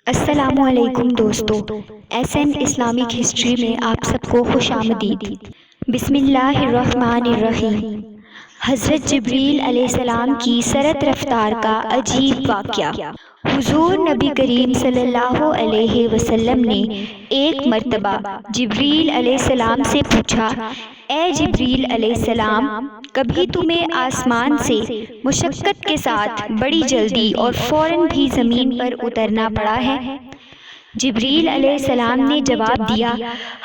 السلام علیکم دوستو، ایس این اسلامک ہسٹری میں آپ سب کو خوش آمدید۔ بسم اللہ الرحمن الرحیم۔ حضرت جبریل علیہ السلام کی سرعت رفتار کا عجیب واقعہ۔ حضور نبی کریم صلی اللہ علیہ وسلم نے ایک مرتبہ جبریل علیہ السلام سے پوچھا، اے جبریل علیہ السلام، کبھی تمہیں آسمان سے مشقت کے ساتھ بڑی جلدی اور فوراً بھی زمین پر اترنا پڑا ہے؟ جبریل علیہ السلام نے جواب دیا،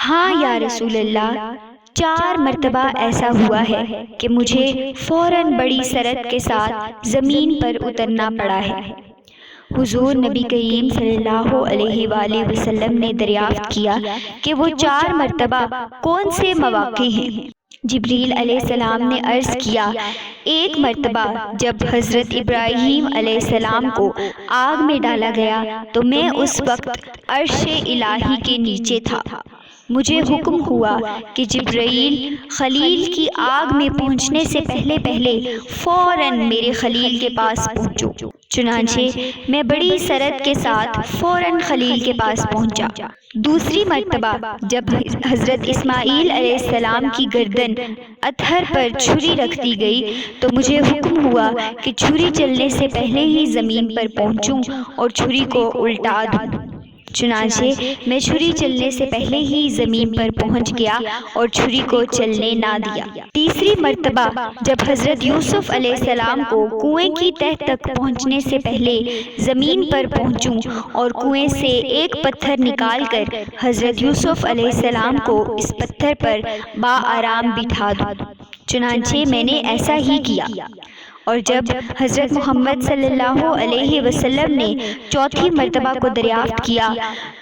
ہاں یا رسول اللہ، 4 مرتبہ ایسا ہوا ہے کہ مجھے فوراً بڑی سرعت کے ساتھ زمین پر اترنا پڑا ہے۔ حضور نبی کریم صلی اللہ علیہ وآلہ وسلم نے دریافت کیا کہ وہ 4 مرتبہ کون سے مواقع ہیں؟ جبریل علیہ السلام نے عرض کیا، ایک مرتبہ جب حضرت ابراہیم علیہ السلام کو آگ میں ڈالا گیا تو میں اس وقت عرش الہی کے نیچے تھا۔ مجھے حکم ہوا کہ جبرائیل خلیل کی آگ میں پہنچنے سے پہلے فوراً میرے خلیل کے پاس پہنچو۔ چنانچہ میں بڑی سرعت کے ساتھ فوراً خلیل کے پاس پہنچا۔ دوسری مرتبہ جب حضرت اسماعیل علیہ السلام کی گردن اتھر پر چھری رکھ دی گئی تو مجھے حکم ہوا کہ چھری چلنے سے پہلے ہی زمین پر پہنچوں اور چھری کو الٹا دوں۔ چنانچہ میں چھری چلنے سے پہلے ہی زمین پر پہنچ گیا اور چھری کو چلنے نہ دیا۔ تیسری مرتبہ جب حضرت یوسف علیہ السلام کو کنویں کی تہ تک پہنچنے سے پہلے زمین پر پہنچوں اور کنویں سے ایک پتھر نکال کر حضرت یوسف علیہ السلام کو اس پتھر پر بآرام بٹھا دوں۔ چنانچہ میں نے ایسا ہی کیا۔ اور جب حضرت محمد صلی اللہ علیہ وسلم نے 4تھی مرتبہ کو دریافت کیا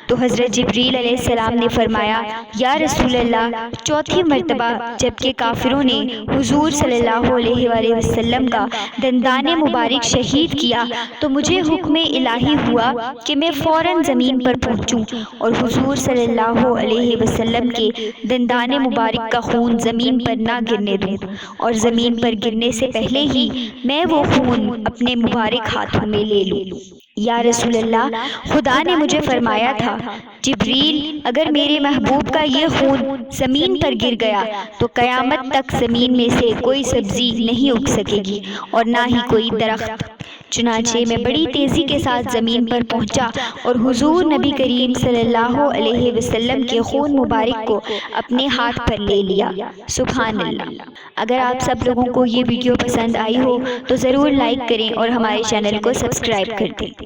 تو حضرت جبریل علیہ السلام نے فرمایا، یا رسول اللہ، 4تھی مرتبہ جب کہ کافروں نے حضور صلی اللہ علیہ وآلہ وسلم کا دندان مبارک شہید کیا تو مجھے حکم الہی ہوا کہ میں فوراً زمین پر پہنچوں اور حضور صلی اللہ علیہ وسلم کے دندان مبارک کا خون زمین پر نہ گرنے دوں، اور زمین پر گرنے سے پہلے ہی میں وہ خون اپنے مبارک ہاتھوں میں لے لوں۔ یا رسول اللہ، خدا نے مجھے فرمایا تھا، جبریل، اگر میرے محبوب کا یہ خون زمین پر گر گیا تو قیامت تک زمین میں سے کوئی سبزی نہیں اگ سکے گی اور نہ ہی کوئی درخت۔ چنانچہ میں بڑی تیزی کے ساتھ زمین پر پہنچا اور حضور نبی کریم صلی اللہ علیہ وسلم کے خون مبارک کو اپنے ہاتھ پر لے لیا۔ سبحان اللہ۔ اگر آپ سب لوگوں کو یہ ویڈیو پسند آئی ہو تو ضرور لائک کریں اور ہمارے چینل کو سبسکرائب کر دیں۔